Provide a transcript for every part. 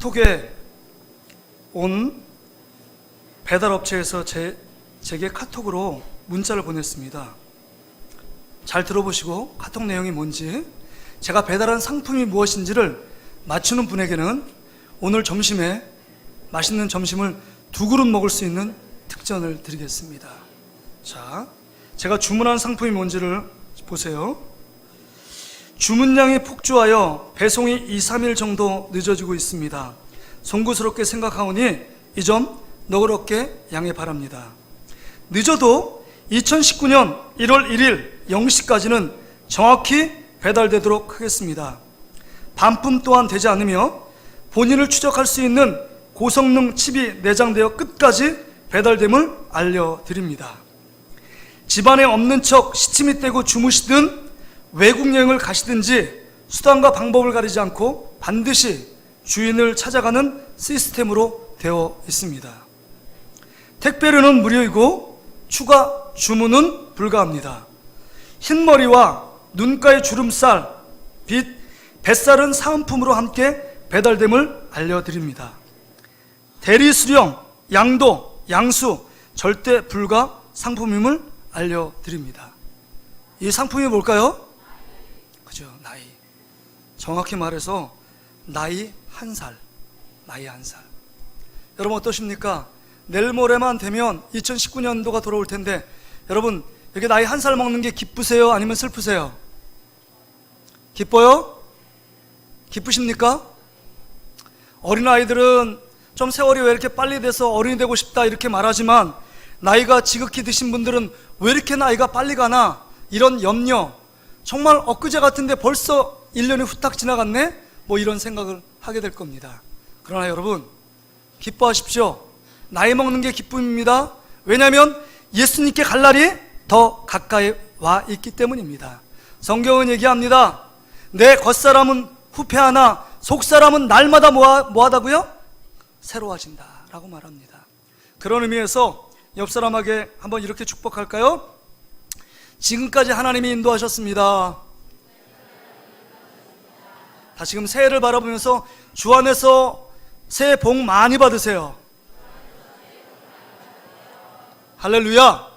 카톡에 온 배달업체에서 제게 카톡으로 문자를 보냈습니다. 잘 들어보시고 카톡 내용이 뭔지, 제가 배달한 상품이 무엇인지를 맞추는 분에게는 오늘 점심에 맛있는 점심을 2그릇 먹을 수 있는 특전을 드리겠습니다. 자, 제가 주문한 상품이 뭔지를 보세요. 주문량이 폭주하여 배송이 2-3일 정도 늦어지고 있습니다. 송구스럽게 생각하오니 이 점 너그럽게 양해 바랍니다. 늦어도 2019년 1월 1일 0시까지는 정확히 배달되도록 하겠습니다. 반품 또한 되지 않으며 본인을 추적할 수 있는 고성능 칩이 내장되어 끝까지 배달됨을 알려드립니다. 집안에 없는 척 시침이 떼고 주무시든 외국 여행을 가시든지 수단과 방법을 가리지 않고 반드시 주인을 찾아가는 시스템으로 되어 있습니다. 택배료는 무료이고 추가 주문은 불가합니다. 흰머리와 눈가의 주름살, 빗, 뱃살은 사은품으로 함께 배달됨을 알려드립니다. 대리 수령, 양도, 양수 절대 불가 상품임을 알려드립니다. 이 상품이 뭘까요? 그죠, 나이. 정확히 말해서 나이 1살. 나이 1살. 여러분 어떠십니까? 내일 모레만 되면 2019년도가 돌아올 텐데, 여러분 이렇게 나이 1살 먹는 게 기쁘세요? 아니면 슬프세요? 기뻐요? 기쁘십니까? 어린아이들은 좀 세월이 왜 이렇게 빨리 돼서 어른이 되고 싶다 이렇게 말하지만, 나이가 지극히 드신 분들은 왜 이렇게 나이가 빨리 가나 이런 염려, 정말 엊그제 같은데 벌써 1년이 후딱 지나갔네? 뭐 이런 생각을 하게 될 겁니다. 그러나 여러분 기뻐하십시오. 나이 먹는 게 기쁨입니다. 왜냐하면 예수님께 갈 날이 더 가까이 와 있기 때문입니다. 성경은 얘기합니다. 내 겉사람은 후패하나 속사람은 날마다 뭐하다고요? 새로워진다 라고 말합니다. 그런 의미에서 옆 사람에게 한번 이렇게 축복할까요? 지금까지 하나님이 인도하셨습니다. 다시금 새해를 바라보면서 주 안에서 새해 복 많이 받으세요. 할렐루야.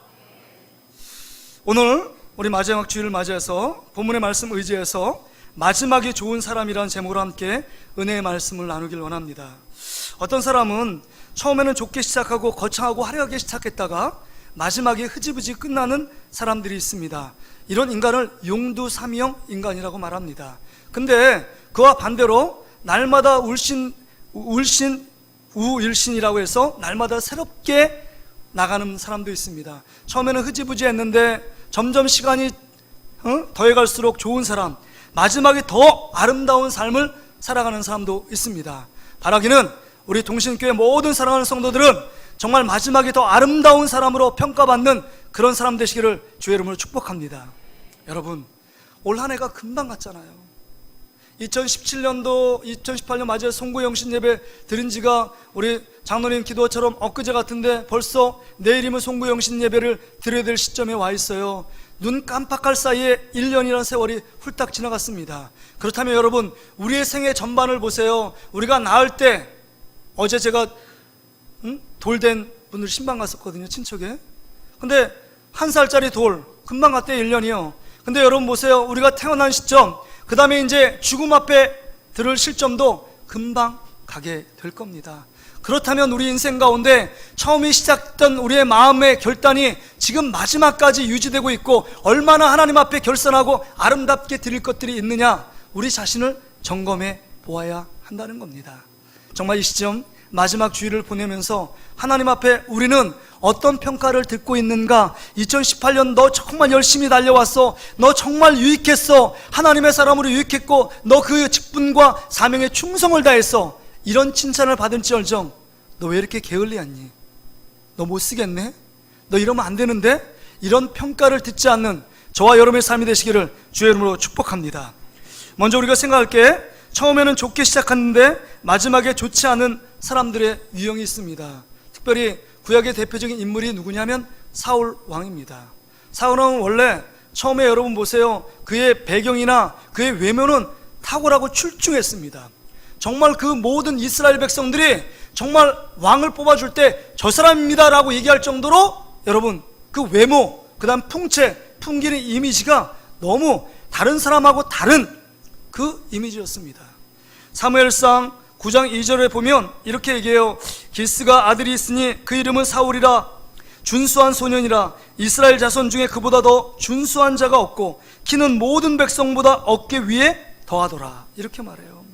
오늘 우리 마지막 주일을 맞이해서 본문의 말씀 의지해서 마지막이 좋은 사람이라는 제목으로 함께 은혜의 말씀을 나누길 원합니다. 어떤 사람은 처음에는 좋게 시작하고 거창하고 화려하게 시작했다가 마지막에 흐지부지 끝나는 사람들이 있습니다. 이런 인간을 용두사미형 인간이라고 말합니다. 근데 그와 반대로 날마다 우일신이라고 해서 날마다 새롭게 나가는 사람도 있습니다. 처음에는 흐지부지 했는데 점점 시간이 더해갈수록 좋은 사람, 마지막에 더 아름다운 삶을 살아가는 사람도 있습니다. 바라기는 우리 동신교회 모든 사랑하는 성도들은 정말 마지막에 더 아름다운 사람으로 평가받는 그런 사람 되시기를 주의 이름으로 축복합니다. 여러분 올 한 해가 금방 갔잖아요. 2017년도 2018년 맞이해 송구영신 예배 드린 지가 우리 장로님 기도처럼 엊그제 같은데 벌써 내일이면 송구영신 예배를 드려야 될 시점에 와 있어요. 눈 깜빡할 사이에 1년이라는 세월이 훌딱 지나갔습니다. 그렇다면 여러분 우리의 생애 전반을 보세요. 우리가 나을 때, 어제 제가 돌된 분들 신방 갔었거든요, 친척에. 근데 1살짜리 돌 금방 갔대, 1년이요. 근데 여러분 보세요. 우리가 태어난 시점, 그 다음에 이제 죽음 앞에 들을 실점도 금방 가게 될 겁니다. 그렇다면 우리 인생 가운데 처음에 시작했던 우리의 마음의 결단이 지금 마지막까지 유지되고 있고 얼마나 하나님 앞에 결산하고 아름답게 드릴 것들이 있느냐, 우리 자신을 점검해 보아야 한다는 겁니다. 정말 이 시점 마지막 주일을 보내면서 하나님 앞에 우리는 어떤 평가를 듣고 있는가? 2018년 너 정말 열심히 달려왔어. 너 정말 유익했어. 하나님의 사람으로 유익했고 너 그 직분과 사명에 충성을 다했어. 이런 칭찬을 받을지언정 너 왜 이렇게 게을리하니? 너 못 쓰겠네? 너 이러면 안 되는데? 이런 평가를 듣지 않는 저와 여러분의 삶이 되시기를 주의 이름으로 축복합니다. 먼저 우리가 생각할 게, 처음에는 좋게 시작했는데 마지막에 좋지 않은 사람들의 유형이 있습니다. 특별히 구약의 대표적인 인물이 누구냐면 사울 왕입니다. 사울 왕은 원래 처음에 여러분 보세요. 그의 배경이나 그의 외모는 탁월하고 출중했습니다. 정말 그 모든 이스라엘 백성들이 정말 왕을 뽑아줄 때 저 사람입니다 라고 얘기할 정도로 여러분 그 외모, 그 다음 풍채, 풍기는 이미지가 너무 다른 사람하고 다른 그 이미지였습니다. 사무엘상 9장 2절에 보면 이렇게 얘기해요. 기스가 아들이 있으니 그 이름은 사울이라. 준수한 소년이라. 이스라엘 자손 중에 그보다 더 준수한 자가 없고 키는 모든 백성보다 어깨 위에 더하더라. 이렇게 말해요.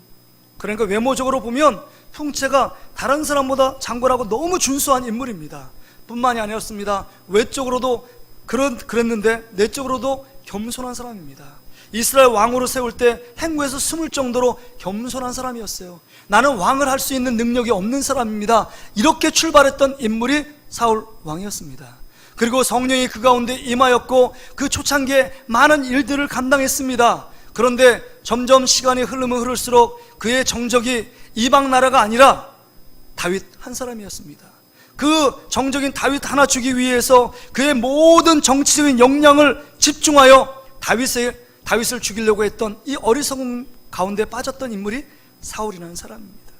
그러니까 외모적으로 보면 풍채가 다른 사람보다 장관하고 너무 준수한 인물입니다. 뿐만이 아니었습니다. 외적으로도 그랬는데 내적으로도 겸손한 사람입니다. 이스라엘 왕으로 세울 때 행구에서 숨을 정도로 겸손한 사람이었어요. 나는 왕을 할 수 있는 능력이 없는 사람입니다. 이렇게 출발했던 인물이 사울 왕이었습니다. 그리고 성령이 그 가운데 임하였고 그 초창기에 많은 일들을 감당했습니다. 그런데 점점 시간이 흐르면 흐를수록 그의 정적이 이방 나라가 아니라 다윗 한 사람이었습니다. 그 정적인 다윗 하나 주기 위해서 그의 모든 정치적인 역량을 집중하여 다윗을 죽이려고 했던 이 어리석은 가운데 빠졌던 인물이 사울이라는 사람입니다.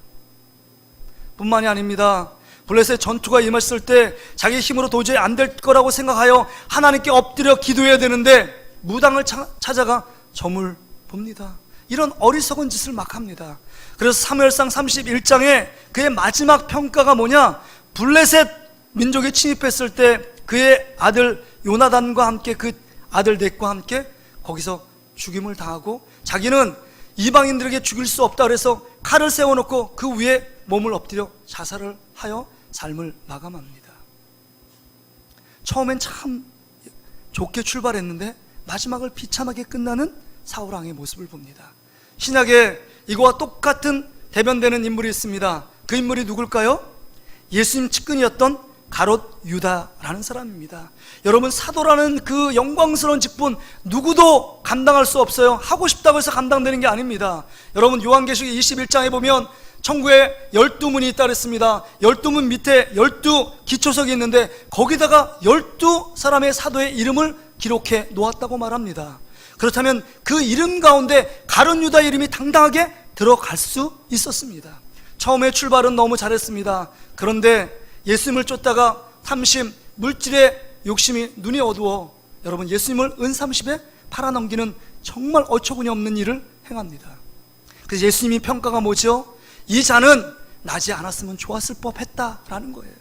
뿐만이 아닙니다. 블레셋 전투가 임했을 때 자기 힘으로 도저히 안 될 거라고 생각하여 하나님께 엎드려 기도해야 되는데 무당을 찾아가 점을 봅니다. 이런 어리석은 짓을 막 합니다. 그래서 사무엘상 31장에 그의 마지막 평가가 뭐냐? 블레셋 민족이 침입했을 때 그의 아들 요나단과 함께 그 아들 넷과 함께 거기서 죽임을 당하고 자기는 이방인들에게 죽일 수 없다 그래서 칼을 세워놓고 그 위에 몸을 엎드려 자살을 하여 삶을 마감합니다. 처음엔 참 좋게 출발했는데 마지막을 비참하게 끝나는 사울왕의 모습을 봅니다. 신약에 이거와 똑같은 대변되는 인물이 있습니다. 그 인물이 누굴까요? 예수님 측근이었던 가롯 유다라는 사람입니다. 여러분, 사도라는 그 영광스러운 직분 누구도 감당할 수 없어요. 하고 싶다고 해서 감당되는 게 아닙니다. 여러분, 요한계시록 21장에 보면 천국에 12문이 있다 그랬습니다. 12문 밑에 12기초석이 있는데 거기다가 12사람의 사도의 이름을 기록해 놓았다고 말합니다. 그렇다면 그 이름 가운데 가룟 유다 이름이 당당하게 들어갈 수 있었습니다. 처음에 출발은 너무 잘했습니다. 그런데 예수님을 쫓다가 탐심, 물질의 욕심이 눈이 어두워 여러분 예수님을 은30에 팔아넘기는 정말 어처구니 없는 일을 행합니다. 그래서 예수님이 평가가 뭐죠? 이 자는 나지 않았으면 좋았을 법했다라는 거예요.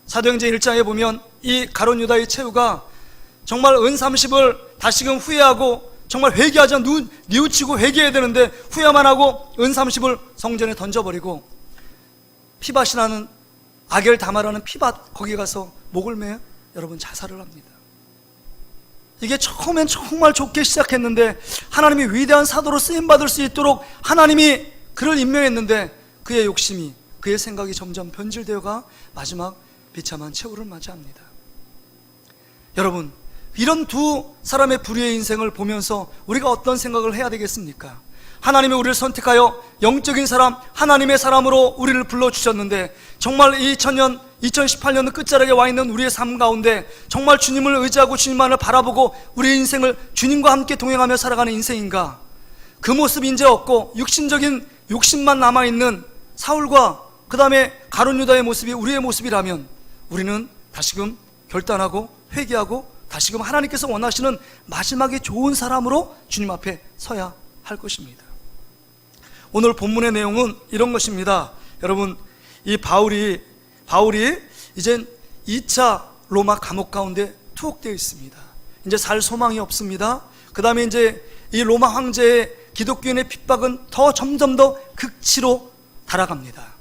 사도행전 1장에 보면 이 가룟 유다의 최후가 정말 은30을 다시금 후회하고 정말 회개하지 않고 뉘우치고 회개해야 되는데 후회만 하고 은30을 성전에 던져버리고 피밭이라는 아겔다마라는 피밭 거기 가서 목을 매 여러분 자살을 합니다. 이게 처음엔 정말 좋게 시작했는데 하나님이 위대한 사도로 쓰임받을 수 있도록 하나님이 그를 임명했는데 그의 욕심이 그의 생각이 점점 변질되어가 마지막 비참한 최후를 맞이합니다. 여러분, 이런 두 사람의 불의의 인생을 보면서 우리가 어떤 생각을 해야 되겠습니까? 하나님이 우리를 선택하여 영적인 사람, 하나님의 사람으로 우리를 불러주셨는데 정말 2018년 끝자락에 와 있는 우리의 삶 가운데 정말 주님을 의지하고 주님만을 바라보고 우리의 인생을 주님과 함께 동행하며 살아가는 인생인가? 그 모습이 이제 없고 육신적인 욕심만 남아있는 사울과 그 다음에 가룟 유다의 모습이 우리의 모습이라면 우리는 다시금 결단하고 회개하고 다시금 하나님께서 원하시는 마지막에 좋은 사람으로 주님 앞에 서야 할 것입니다. 오늘 본문의 내용은 이런 것입니다. 여러분, 이 바울이 이젠 2차 로마 감옥 가운데 투옥되어 있습니다. 이제 살 소망이 없습니다. 그 다음에 이제 이 로마 황제의 기독교인의 핍박은 점점 더 극치로 달아갑니다.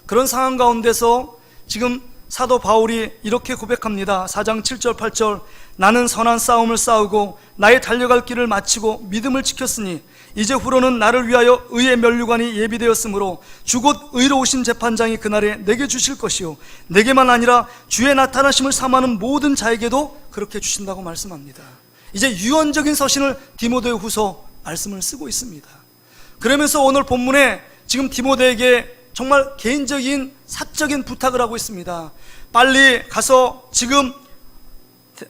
그런 상황 가운데서 지금 사도 바울이 이렇게 고백합니다. 4장 7절 8절 나는 선한 싸움을 싸우고 나의 달려갈 길을 마치고 믿음을 지켰으니 이제 후로는 나를 위하여 의의 면류관이 예비되었으므로 주 곧 의로우신 재판장이 그날에 내게 주실 것이요 내게만 아니라 주의 나타나심을 삼하는 모든 자에게도 그렇게 주신다고 말씀합니다. 이제 유언적인 서신을 디모데 후서 말씀을 쓰고 있습니다. 그러면서 오늘 본문에 지금 디모데에게 정말 개인적인 사적인 부탁을 하고 있습니다. 빨리 가서 지금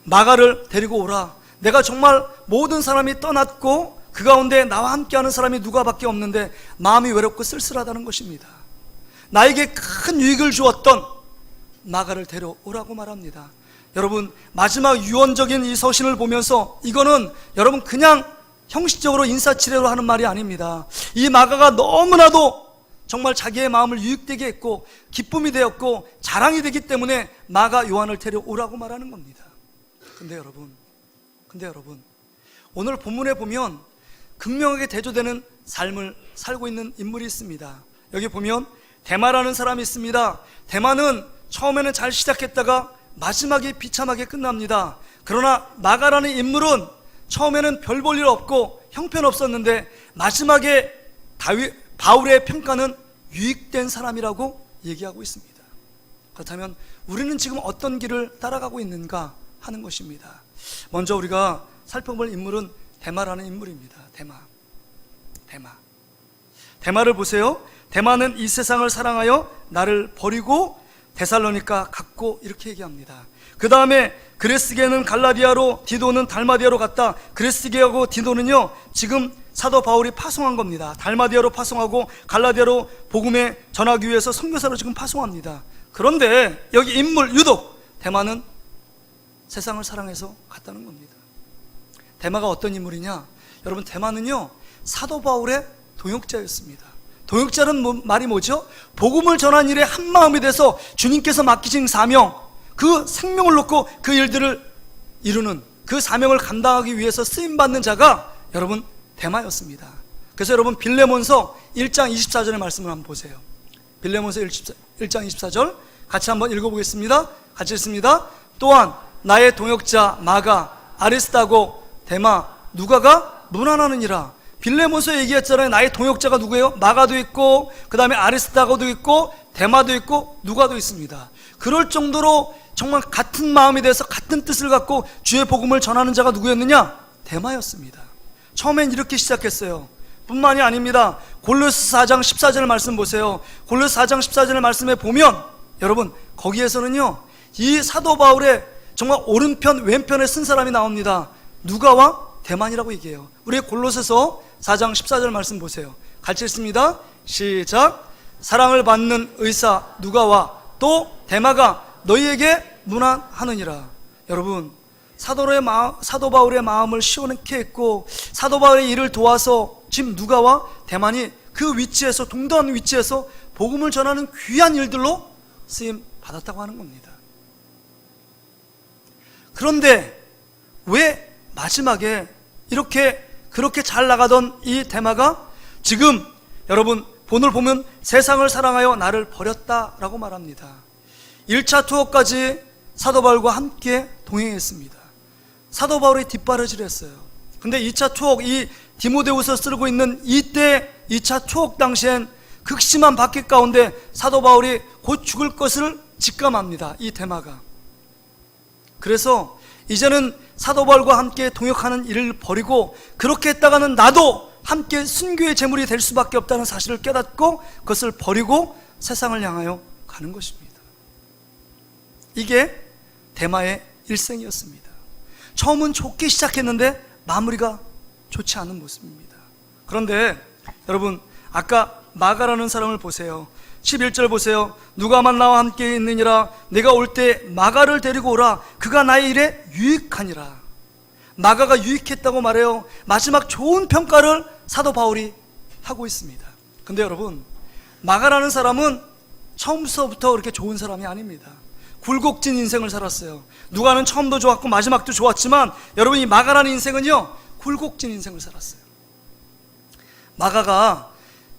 마가를 데리고 오라. 내가 정말 모든 사람이 떠났고 그 가운데 나와 함께하는 사람이 누가밖에 없는데 마음이 외롭고 쓸쓸하다는 것입니다. 나에게 큰 유익을 주었던 마가를 데려오라고 말합니다. 여러분, 마지막 유언적인 이 서신을 보면서 이거는 여러분 그냥 형식적으로 인사치레로 하는 말이 아닙니다. 이 마가가 너무나도 정말 자기의 마음을 유익되게 했고 기쁨이 되었고 자랑이 되기 때문에 마가 요한을 데려오라고 말하는 겁니다. 근데 여러분 오늘 본문에 보면 극명하게 대조되는 삶을 살고 있는 인물이 있습니다. 여기 보면 데마라는 사람이 있습니다. 데마는 처음에는 잘 시작했다가 마지막에 비참하게 끝납니다. 그러나 마가라는 인물은 처음에는 별 볼 일 없고 형편없었는데 마지막에 바울의 평가는 유익된 사람이라고 얘기하고 있습니다. 그렇다면 우리는 지금 어떤 길을 따라가고 있는가 하는 것입니다. 먼저 우리가 살펴볼 인물은 데마라는 인물입니다. 데마를 보세요. 데마는 이 세상을 사랑하여 나를 버리고 데살로니가 갔고 이렇게 얘기합니다. 그 다음에 그레스게는 갈라디아로, 디도는 달마디아로 갔다. 그레스게하고 디도는요 지금 사도 바울이 파송한 겁니다. 달마디아로 파송하고 갈라디아로 복음에 전하기 위해서 선교사로 지금 파송합니다. 그런데 여기 인물 유독 데마는 세상을 사랑해서 갔다는 겁니다. 데마가 어떤 인물이냐? 여러분, 데마는요 사도 바울의 동역자였습니다. 동역자는 말이 뭐죠? 복음을 전한 일에 한마음이 돼서 주님께서 맡기신 사명, 그 생명을 놓고 그 일들을 이루는 그 사명을 감당하기 위해서 쓰임받는 자가 여러분 데마였습니다. 그래서 여러분 빌레몬서 1장 24절의 말씀을 한번 보세요. 빌레몬서 1장 24절 같이 한번 읽어보겠습니다. 같이 읽습니다. 또한 나의 동역자 마가, 아리스타고, 데마, 누가가 문안하느니라. 빌레몬서에 얘기했잖아요. 나의 동역자가 누구예요? 마가도 있고 그 다음에 아리스타고도 있고 데마도 있고 누가도 있습니다. 그럴 정도로 정말 같은 마음이 돼서 같은 뜻을 갖고 주의 복음을 전하는 자가 누구였느냐? 데마였습니다. 처음엔 이렇게 시작했어요. 뿐만이 아닙니다. 골로새 4장 14절 말씀 보세요. 골로새 4장 14절 말씀에 보면 여러분 거기에서는요 이 사도 바울의 정말 오른편 왼편에 쓴 사람이 나옵니다. 누가와 데마니라고 얘기해요. 우리 골로새서 4장 14절 말씀 보세요. 같이 읽습니다. 시작. 사랑을 받는 의사 누가와 또 데마가 너희에게 문안하느니라. 여러분, 사도 바울의 마음을 시원케 했고 사도 바울의 일을 도와서 지금 누가와 데마니 그 위치에서, 동등한 위치에서 복음을 전하는 귀한 일들로 쓰임 받았다고 하는 겁니다. 그런데 왜 마지막에 그렇게 잘 나가던 이 데마가 지금 여러분 본을 보면 세상을 사랑하여 나를 버렸다라고 말합니다. 1차 투어까지 사도 바울과 함께 동행했습니다. 사도 바울이 뒷바라지를 했어요. 근데 2차 투어, 이 디모데후서 쓰고 있는 이때 2차 투어 당시엔 극심한 박해 가운데 사도 바울이 곧 죽을 것을 직감합니다. 이 데마가. 그래서 이제는 사도 바울과 함께 동역하는 일을 버리고 그렇게 했다가는 나도 함께 순교의 제물이 될 수밖에 없다는 사실을 깨닫고 그것을 버리고 세상을 향하여 가는 것입니다. 이게 데마의 일생이었습니다. 처음은 좋게 시작했는데 마무리가 좋지 않은 모습입니다. 그런데 여러분 아까 마가라는 사람을 보세요. 11절 보세요. 누가만 나와 함께 있느니라. 내가 올 때 마가를 데리고 오라. 그가 나의 일에 유익하니라. 마가가 유익했다고 말해요. 마지막 좋은 평가를 사도 바울이 하고 있습니다. 근데 여러분 마가라는 사람은 처음부터 그렇게 좋은 사람이 아닙니다. 굴곡진 인생을 살았어요. 누가는 처음도 좋았고 마지막도 좋았지만 여러분 이 마가라는 인생은요 굴곡진 인생을 살았어요. 마가가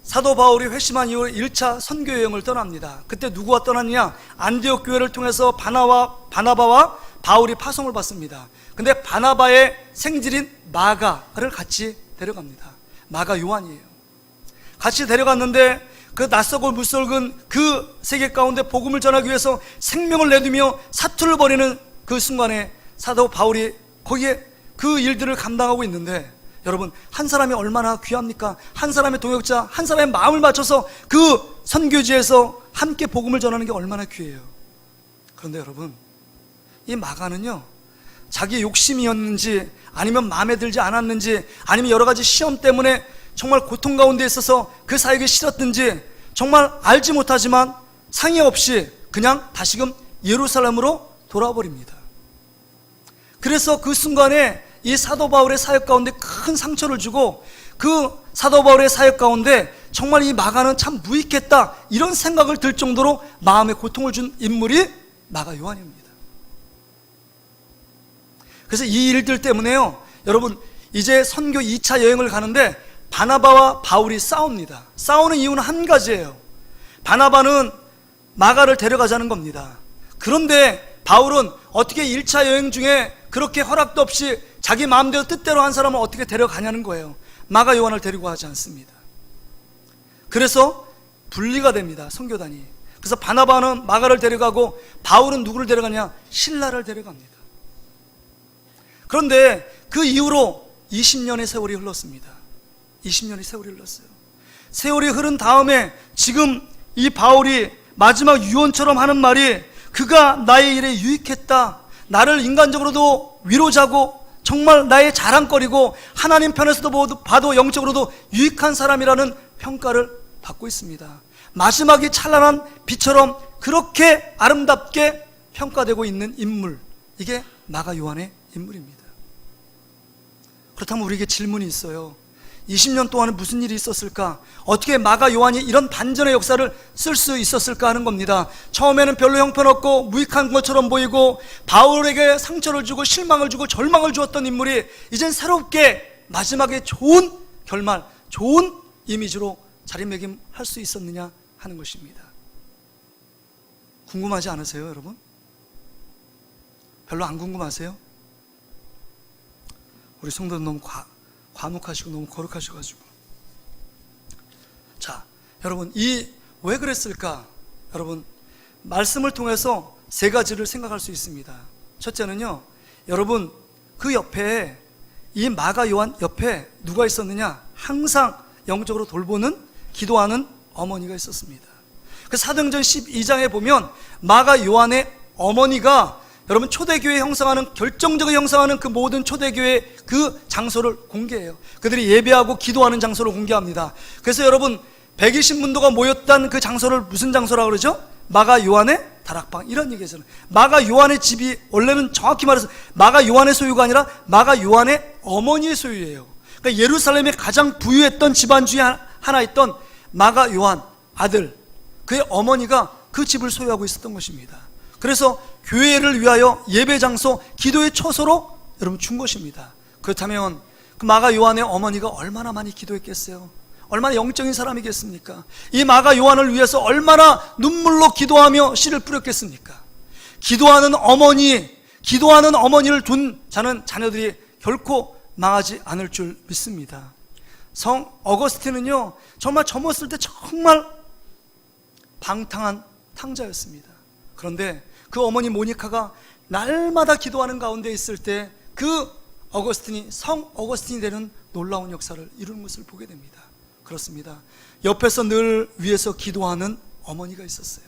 사도 바울이 회심한 이후 1차 선교 여행을 떠납니다. 그때 누구와 떠났냐? 안디옥 교회를 통해서 바나바와 바울이 파송을 받습니다. 근데 바나바의 생질인 마가를 같이 데려갑니다. 마가 요한이에요. 같이 데려갔는데 그 낯설고 무설근 그 세계 가운데 복음을 전하기 위해서 생명을 내두며 사투를 벌이는 그 순간에 사도 바울이 거기에 그 일들을 감당하고 있는데 여러분 한 사람이 얼마나 귀합니까? 한 사람의 동역자, 한 사람의 마음을 맞춰서 그 선교지에서 함께 복음을 전하는 게 얼마나 귀해요. 그런데 여러분 이 마가는요 자기 욕심이었는지, 아니면 마음에 들지 않았는지, 아니면 여러 가지 시험 때문에 정말 고통 가운데 있어서 그 사역이 싫었든지 정말 알지 못하지만 상의 없이 그냥 다시금 예루살렘으로 돌아버립니다. 그래서 그 순간에 이 사도 바울의 사역 가운데 큰 상처를 주고, 그 사도 바울의 사역 가운데 정말 이 마가는 참 무익했다, 이런 생각을 들 정도로 마음에 고통을 준 인물이 마가 요한입니다. 그래서 이 일들 때문에요, 여러분, 이제 선교 2차 여행을 가는데 바나바와 바울이 싸웁니다. 싸우는 이유는 한 가지예요. 바나바는 마가를 데려가자는 겁니다. 그런데 바울은 어떻게 1차 여행 중에 그렇게 허락도 없이 자기 마음대로 뜻대로 한 사람을 어떻게 데려가냐는 거예요. 마가 요한을 데리고 가지 않습니다. 그래서 분리가 됩니다, 선교단이. 그래서 바나바는 마가를 데려가고 바울은 누구를 데려가냐? 실라를 데려갑니다. 그런데 그 이후로 20년의 세월이 흘렀습니다. 20년의 세월이 흘렀어요. 세월이 흐른 다음에 지금 이 바울이 마지막 유언처럼 하는 말이, 그가 나의 일에 유익했다, 나를 인간적으로도 위로자고 정말 나의 자랑거리고 하나님 편에서도 봐도 영적으로도 유익한 사람이라는 평가를 받고 있습니다. 마지막이 찬란한 빛처럼 그렇게 아름답게 평가되고 있는 인물, 이게 마가 요한의 인물입니다. 그렇다면 우리에게 질문이 있어요. 20년 동안에 무슨 일이 있었을까? 어떻게 마가 요한이 이런 반전의 역사를 쓸 수 있었을까 하는 겁니다. 처음에는 별로 형편없고 무익한 것처럼 보이고 바울에게 상처를 주고 실망을 주고 절망을 주었던 인물이 이젠 새롭게 마지막에 좋은 결말, 좋은 이미지로 자리매김할 수 있었느냐 하는 것입니다. 궁금하지 않으세요, 여러분? 별로 안 궁금하세요? 우리 성도는 너무 과묵하시고 너무 거룩하셔가지고. 자, 여러분, 왜 그랬을까? 여러분, 말씀을 통해서 세 가지를 생각할 수 있습니다. 첫째는요, 여러분, 그 옆에, 이 마가 요한 옆에 누가 있었느냐? 항상 영적으로 돌보는, 기도하는 어머니가 있었습니다. 그 사도행전 12장에 보면 마가 요한의 어머니가, 여러분, 초대교회 형성하는, 결정적으로 형성하는 그 모든 초대교회 그 장소를 공개해요. 그들이 예배하고 기도하는 장소를 공개합니다. 그래서 여러분, 120문도가 모였던 그 장소를 무슨 장소라고 그러죠? 마가 요한의 다락방, 이런 얘기잖아요. 마가 요한의 집이 원래는 정확히 말해서 마가 요한의 소유가 아니라 마가 요한의 어머니의 소유예요. 그러니까 예루살렘에 가장 부유했던 집안 중에 하나 있던 마가 요한 아들, 그의 어머니가 그 집을 소유하고 있었던 것입니다. 그래서 교회를 위하여 예배 장소, 기도의 처소로 여러분 준 것입니다. 그렇다면 그 마가 요한의 어머니가 얼마나 많이 기도했겠어요? 얼마나 영적인 사람이겠습니까? 이 마가 요한을 위해서 얼마나 눈물로 기도하며 씨를 뿌렸겠습니까? 기도하는 어머니를 둔 자녀들이 결코 망하지 않을 줄 믿습니다. 성 어거스틴은요, 정말 젊었을 때 정말 방탕한 탕자였습니다. 그런데 그 어머니 모니카가 날마다 기도하는 가운데 있을 때 그 어거스틴이 성 어거스틴이 되는 놀라운 역사를 이루는 것을 보게 됩니다. 그렇습니다. 옆에서 늘 위에서 기도하는 어머니가 있었어요.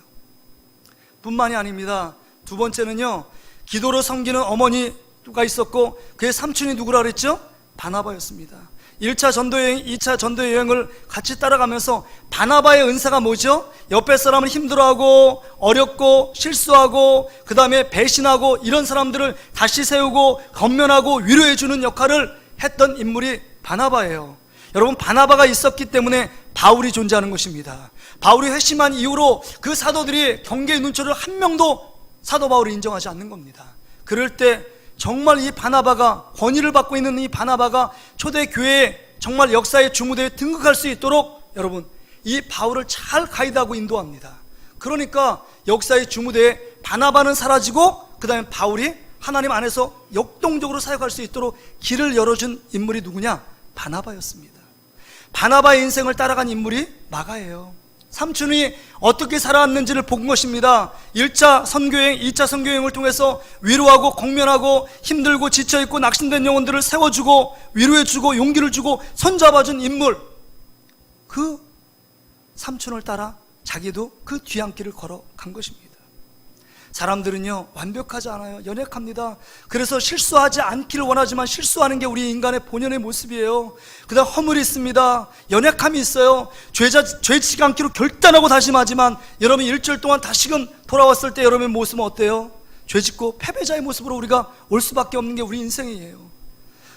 뿐만이 아닙니다. 두 번째는요, 기도로 섬기는 어머니가 있었고 그의 삼촌이 누구라 그랬죠? 바나바였습니다. 1차 전도여행, 2차 전도여행을 같이 따라가면서 바나바의 은사가 뭐죠? 옆에 사람을 힘들어하고 어렵고 실수하고 그 다음에 배신하고 이런 사람들을 다시 세우고 건면하고 위로해주는 역할을 했던 인물이 바나바예요. 여러분, 바나바가 있었기 때문에 바울이 존재하는 것입니다. 바울이 회심한 이후로 그 사도들이 경계의 눈초리를 한 명도 사도 바울을 인정하지 않는 겁니다. 그럴 때 정말 이 바나바가, 권위를 받고 있는 이 바나바가 초대교회에 정말 역사의 주무대에 등극할 수 있도록 여러분, 이 바울을 잘 가이드하고 인도합니다. 그러니까 역사의 주무대에 바나바는 사라지고 그 다음에 바울이 하나님 안에서 역동적으로 사역할 수 있도록 길을 열어준 인물이 누구냐? 바나바였습니다. 바나바의 인생을 따라간 인물이 마가예요. 삼촌이 어떻게 살아왔는지를 본 것입니다. 1차 선교여행, 2차 선교여행을 통해서 위로하고 공면하고 힘들고 지쳐있고 낙심된 영혼들을 세워주고 위로해주고 용기를 주고 손잡아준 인물, 그 삼촌을 따라 자기도 그 뒤안길을 걸어간 것입니다. 사람들은요 완벽하지 않아요. 연약합니다. 그래서 실수하지 않기를 원하지만 실수하는 게 우리 인간의 본연의 모습이에요. 그다음 허물이 있습니다. 연약함이 있어요. 죄지지 않기로 결단하고 다짐하지만 여러분 일주일 동안 다시금 돌아왔을 때 여러분의 모습은 어때요? 죄짓고 패배자의 모습으로 우리가 올 수밖에 없는 게 우리 인생이에요.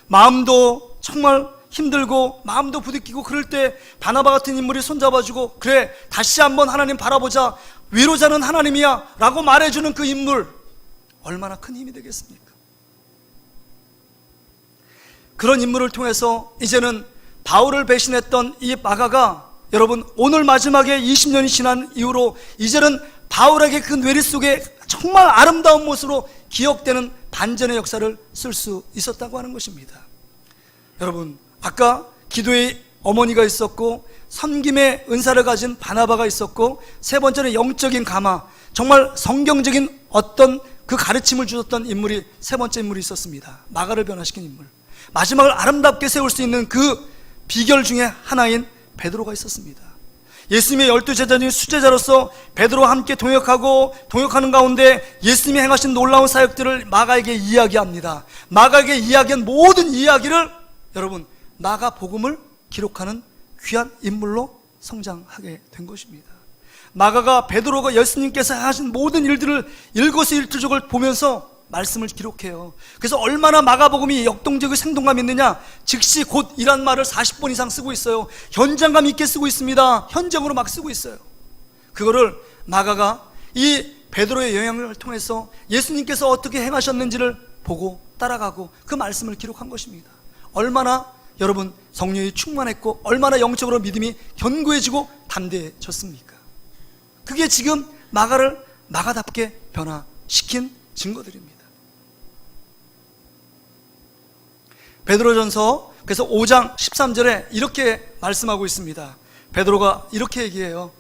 마음도 정말 힘들고 마음도 부딪히고 그럴 때 바나바 같은 인물이 손잡아주고 그래 다시 한번 하나님 바라보자, 위로자는 하나님이야 라고 말해주는 그 인물, 얼마나 큰 힘이 되겠습니까? 그런 인물을 통해서 이제는 바울을 배신했던 이 마가가 여러분 오늘 마지막에 20년이 지난 이후로 이제는 바울에게 그 뇌리 속에 정말 아름다운 모습으로 기억되는 반전의 역사를 쓸 수 있었다고 하는 것입니다. 여러분 아까 기도의 어머니가 있었고 섬김의 은사를 가진 바나바가 있었고 세 번째는 영적인 가마, 정말 성경적인 어떤 그 가르침을 주셨던 인물이 세 번째 인물이 있었습니다. 마가를 변화시킨 인물, 마지막을 아름답게 세울 수 있는 그 비결 중에 하나인 베드로가 있었습니다. 예수님의 12제자 중 수제자로서 베드로와 함께 동역하는 가운데 예수님이 행하신 놀라운 사역들을 마가에게 이야기합니다. 마가에게 이야기한 모든 이야기를 여러분 마가 복음을 기록하는 귀한 인물로 성장하게 된 것입니다. 마가가 베드로가 예수님께서 하신 모든 일들을 일거수일투족을 보면서 말씀을 기록해요. 그래서 얼마나 마가복음이 역동적이고 생동감 있느냐, 즉시 곧이란 말을 40번 이상 쓰고 있어요. 현장감 있게 쓰고 있습니다. 현장으로 막 쓰고 있어요. 그거를 마가가 이 베드로의 영향을 통해서 예수님께서 어떻게 행하셨는지를 보고 따라가고 그 말씀을 기록한 것입니다. 얼마나 여러분 성령이 충만했고 얼마나 영적으로 믿음이 견고해지고 담대해졌습니까? 그게 지금 마가를 마가답게 변화시킨 증거들입니다. 베드로전서 그래서 5장 13절에 이렇게 말씀하고 있습니다. 베드로가 이렇게 얘기해요.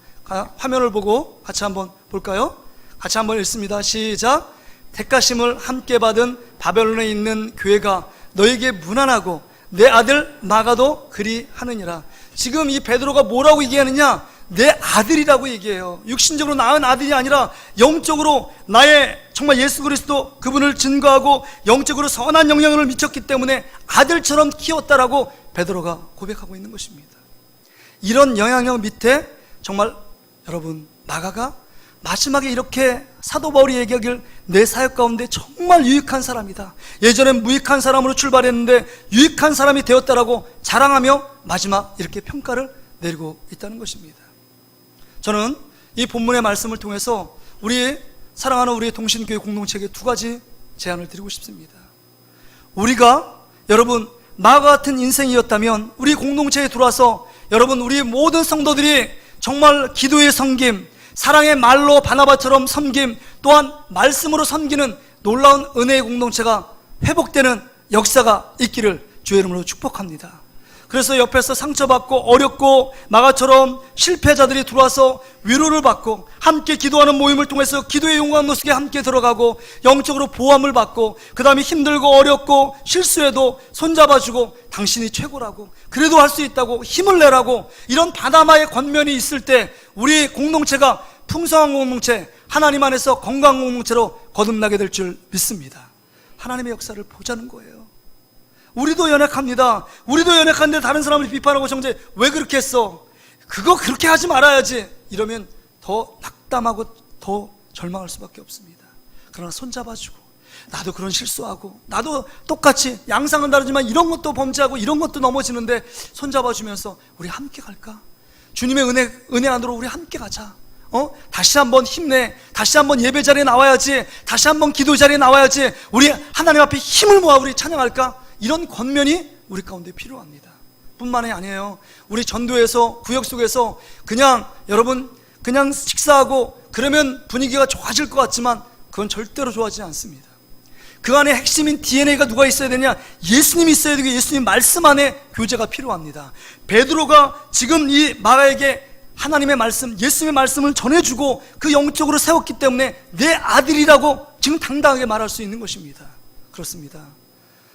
화면을 보고 같이 한번 볼까요? 같이 한번 읽습니다. 시작. 택하심을 함께 받은 바벨론에 있는 교회가 너에게 무난하고 내 아들 마가도 그리 하느니라. 지금 이 베드로가 뭐라고 얘기하느냐? 내 아들이라고 얘기해요. 육신적으로 낳은 아들이 아니라 영적으로 나의 정말 예수 그리스도 그분을 증거하고 영적으로 선한 영향을 미쳤기 때문에 아들처럼 키웠다라고 베드로가 고백하고 있는 것입니다. 이런 영향력 밑에 정말 여러분 마가가 마지막에 이렇게 사도 바울이 얘기하길 내 사역 가운데 정말 유익한 사람이다, 예전엔 무익한 사람으로 출발했는데 유익한 사람이 되었다라고 자랑하며 마지막 이렇게 평가를 내리고 있다는 것입니다. 저는 이 본문의 말씀을 통해서 우리 사랑하는 우리 동신교회 공동체에게 두 가지 제안을 드리고 싶습니다. 우리가 여러분 마가 같은 인생이었다면 우리 공동체에 들어와서 여러분 우리 모든 성도들이 정말 기도의 섬김, 사랑의 말로 바나바처럼 섬김, 또한 말씀으로 섬기는 놀라운 은혜의 공동체가 회복되는 역사가 있기를 주의 이름으로 축복합니다. 그래서 옆에서 상처받고 어렵고 마가처럼 실패자들이 들어와서 위로를 받고 함께 기도하는 모임을 통해서 기도의 용광로 속에 함께 들어가고 영적으로 보함을 받고 그 다음에 힘들고 어렵고 실수해도 손잡아주고 당신이 최고라고, 그래도 할 수 있다고 힘을 내라고, 이런 바나바의 권면이 있을 때 우리 공동체가 풍성한 공동체, 하나님 안에서 건강한 공동체로 거듭나게 될 줄 믿습니다. 하나님의 역사를 보자는 거예요. 우리도 연약합니다. 우리도 연약한데 다른 사람을 비판하고 정죄 왜 그렇게 했어? 그거 그렇게 하지 말아야지. 이러면 더 낙담하고 더 절망할 수밖에 없습니다. 그러나 손잡아주고 나도 그런 실수하고 나도 똑같이 양상은 다르지만 이런 것도 범죄하고 이런 것도 넘어지는데 손잡아주면서 우리 함께 갈까? 주님의 은혜 안으로 우리 함께 가자. 다시 한번 힘내, 다시 한번 예배 자리에 나와야지, 다시 한번 기도 자리에 나와야지, 우리 하나님 앞에 힘을 모아 우리 찬양할까? 이런 권면이 우리 가운데 필요합니다. 뿐만이 아니에요. 우리 전도에서 구역 속에서 그냥 여러분 그냥 식사하고 그러면 분위기가 좋아질 것 같지만 그건 절대로 좋아지지 않습니다. 그 안에 핵심인 DNA가 누가 있어야 되냐? 예수님이 있어야 되고 예수님 말씀 안에 교제가 필요합니다. 베드로가 지금 이 마가에게 하나님의 말씀, 예수님의 말씀을 전해주고 그 영적으로 세웠기 때문에 내 아들이라고 지금 당당하게 말할 수 있는 것입니다. 그렇습니다.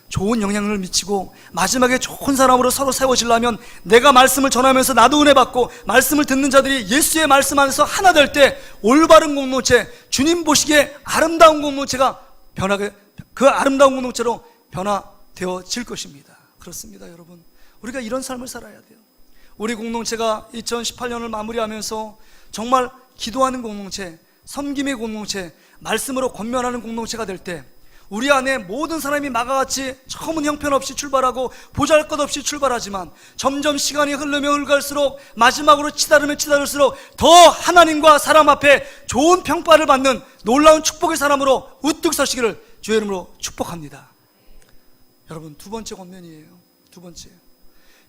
좋은 영향을 미치고 마지막에 좋은 사람으로 서로 세워지려면 내가 말씀을 전하면서 나도 은혜 받고 말씀을 듣는 자들이 예수의 말씀 안에서 하나 될 때 올바른 공동체, 주님 보시기에 아름다운 공동체가 그 아름다운 공동체로 변화되어질 것입니다. 그렇습니다, 여러분. 우리가 이런 삶을 살아야 돼요. 우리 공동체가 2018년을 마무리하면서 정말 기도하는 공동체, 섬김의 공동체, 말씀으로 권면하는 공동체가 될 때 우리 안에 모든 사람이 마가같이 처음은 형편없이 출발하고 보잘것없이 출발하지만 점점 시간이 흐르면 흘러갈수록 마지막으로 치달으면 치달을수록 더 하나님과 사람 앞에 좋은 평가를 받는 놀라운 축복의 사람으로 우뚝 서시기를 주의 이름으로 축복합니다. 여러분, 두 번째 권면이에요. 두 번째,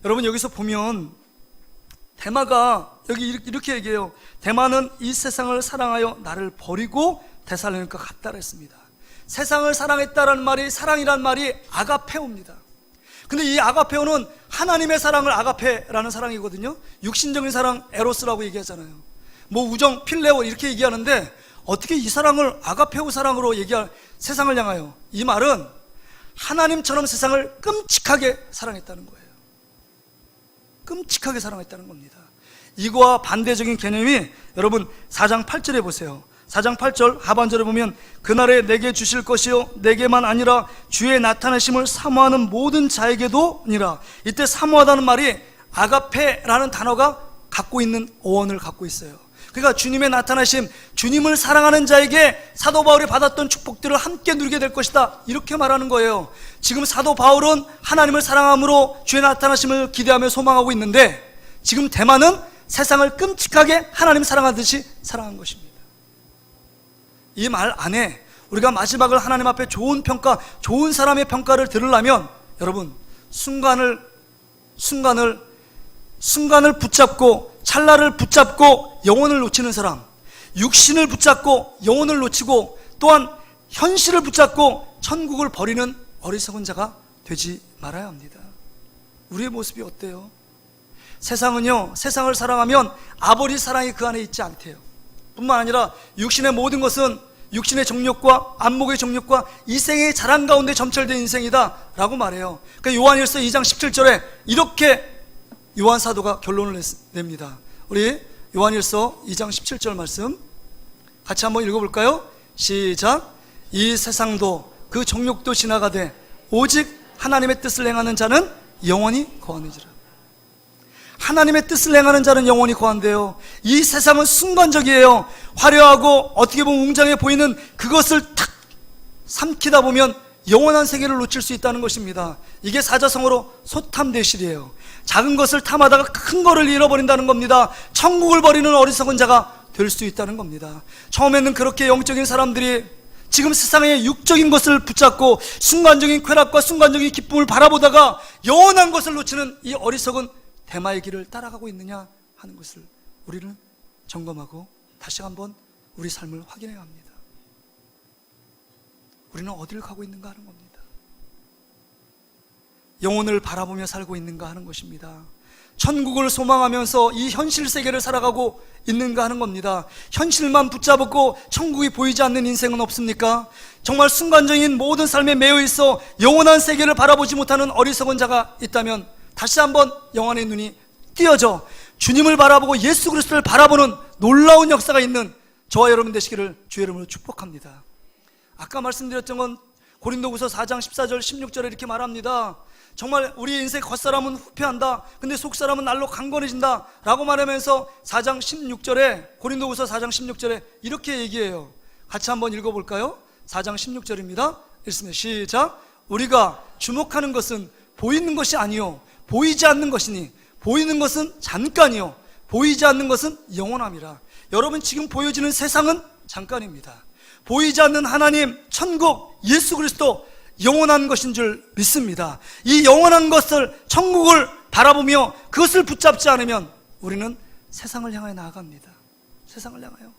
여러분 여기서 보면 데마가 여기 이렇게 얘기해요. 데마는 이 세상을 사랑하여 나를 버리고 데살로니가 갔다 그랬습니다. 세상을 사랑했다라는 말이, 사랑이란 말이 아가페오입니다. 근데 이 아가페오는 하나님의 사랑을 아가페라는 사랑이거든요. 육신적인 사랑 에로스라고 얘기하잖아요. 뭐 우정, 필레오 이렇게 얘기하는데 어떻게 이 사랑을 아가페오 사랑으로 세상을 향하여, 이 말은 하나님처럼 세상을 끔찍하게 사랑했다는 거예요. 끔찍하게 사랑했다는 겁니다. 이거와 반대적인 개념이 여러분 4장 8절에 보세요. 4장 8절 하반절에 보면 그날에 내게 주실 것이요 내게만 아니라 주의 나타내심을 사모하는 모든 자에게도 아니라, 이때 사모하다는 말이 아가페라는 단어가 갖고 있는 어원을 갖고 있어요. 그러니까 주님의 나타나심, 주님을 사랑하는 자에게 사도 바울이 받았던 축복들을 함께 누리게 될 것이다, 이렇게 말하는 거예요. 지금 사도 바울은 하나님을 사랑함으로 주의 나타나심을 기대하며 소망하고 있는데, 지금 데마는 세상을 끔찍하게 하나님 사랑하듯이 사랑한 것입니다. 이 말 안에 우리가 마지막을 하나님 앞에 좋은 평가, 좋은 사람의 평가를 들으려면 여러분 순간을 붙잡고, 찰나를 붙잡고 영혼을 놓치는 사람, 육신을 붙잡고 영혼을 놓치고 또한 현실을 붙잡고 천국을 버리는 어리석은 자가 되지 말아야 합니다. 우리의 모습이 어때요? 세상은요, 세상을 사랑하면 아버지 사랑이 그 안에 있지 않대요. 뿐만 아니라 육신의 모든 것은 육신의 정욕과 안목의 정욕과 이 생의 자랑 가운데 점철된 인생이다 라고 말해요. 그러니까 요한일서 2장 17절에 이렇게 요한 사도가 결론을 냅니다. 우리 요한일서 2장 17절 말씀 같이 한번 읽어볼까요? 시작. 이 세상도 그 정욕도 지나가되 오직 하나님의 뜻을 행하는 자는 영원히 거하느니라. 하나님의 뜻을 행하는 자는 영원히 거한대요. 이 세상은 순간적이에요. 화려하고 어떻게 보면 웅장해 보이는 그것을 탁 삼키다 보면 영원한 세계를 놓칠 수 있다는 것입니다. 이게 사자성어로 소탐대실이에요. 작은 것을 탐하다가 큰 거를 잃어버린다는 겁니다. 천국을 버리는 어리석은 자가 될 수 있다는 겁니다. 처음에는 그렇게 영적인 사람들이 지금 세상의 육적인 것을 붙잡고 순간적인 쾌락과 순간적인 기쁨을 바라보다가 영원한 것을 놓치는 이 어리석은 데마의 길을 따라가고 있느냐 하는 것을 우리는 점검하고 다시 한번 우리 삶을 확인해야 합니다. 우리는 어디를 가고 있는가 하는 겁니다. 영혼을 바라보며 살고 있는가 하는 것입니다. 천국을 소망하면서 이 현실 세계를 살아가고 있는가 하는 겁니다. 현실만 붙잡고 천국이 보이지 않는 인생은 없습니까? 정말 순간적인 모든 삶에 매여 있어 영원한 세계를 바라보지 못하는 어리석은 자가 있다면 다시 한번 영혼의 눈이 띄어져 주님을 바라보고 예수 그리스도를 바라보는 놀라운 역사가 있는 저와 여러분 되시기를 주의 이름으로 축복합니다. 아까 말씀드렸던 건 고린도후서 4장 14절 16절에 이렇게 말합니다. 정말 우리 인생 겉사람은 후패한다, 근데 속사람은 날로 강건해진다 라고 말하면서 4장 16절에, 고린도후서 4장 16절에 이렇게 얘기해요. 같이 한번 읽어볼까요? 4장 16절입니다 읽습니다. 시작. 우리가 주목하는 것은 보이는 것이 아니요 보이지 않는 것이니 보이는 것은 잠깐이요 보이지 않는 것은 영원함이라. 여러분 지금 보여지는 세상은 잠깐입니다. 보이지 않는 하나님, 천국, 예수 그리스도 영원한 것인 줄 믿습니다. 이 영원한 것을, 천국을 바라보며 그것을 붙잡지 않으면 우리는 세상을 향해 나아갑니다. 세상을 향하여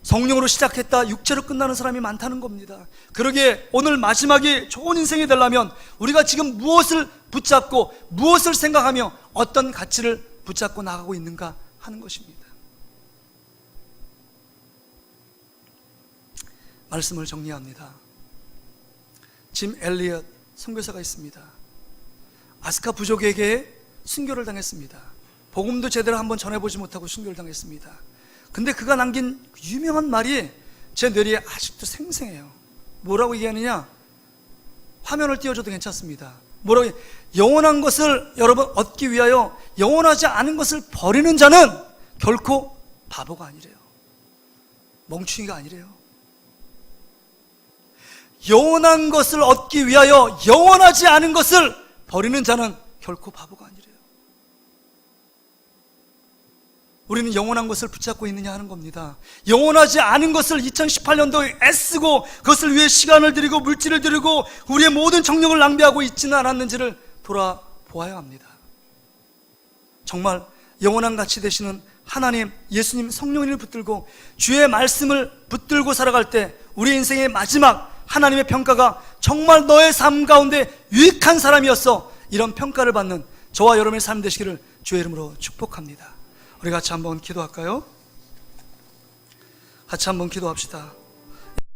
성령으로 시작했다 육체로 끝나는 사람이 많다는 겁니다. 그러기에 오늘 마지막이 좋은 인생이 되려면 우리가 지금 무엇을 붙잡고 무엇을 생각하며 어떤 가치를 붙잡고 나가고 있는가 하는 것입니다. 말씀을 정리합니다. 짐 엘리엇 선교사가 있습니다. 아스카 부족에게 순교를 당했습니다. 복음도 제대로 한번 전해보지 못하고 순교를 당했습니다. 근데 그가 남긴 유명한 말이 제 뇌리에 아직도 생생해요. 뭐라고 얘기하느냐? 화면을 띄워줘도 괜찮습니다. 뭐라고 영원한 것을 여러분 얻기 위하여 영원하지 않은 것을 버리는 자는 결코 바보가 아니래요. 멍충이가 아니래요. 영원한 것을 얻기 위하여 영원하지 않은 것을 버리는 자는 결코 바보가 아니래요. 우리는 영원한 것을 붙잡고 있느냐 하는 겁니다. 영원하지 않은 것을 2018년도에 애쓰고 그것을 위해 시간을 들이고 물질을 들이고 우리의 모든 정력을 낭비하고 있지는 않았는지를 돌아보아야 합니다. 정말 영원한 가치 되시는 하나님, 예수님, 성령님을 붙들고 주의 말씀을 붙들고 살아갈 때 우리 인생의 마지막 하나님의 평가가 정말 너의 삶 가운데 유익한 사람이었어, 이런 평가를 받는 저와 여러분의 삶 되시기를 주의 이름으로 축복합니다. 우리 같이 한번 기도할까요? 같이 한번 기도합시다.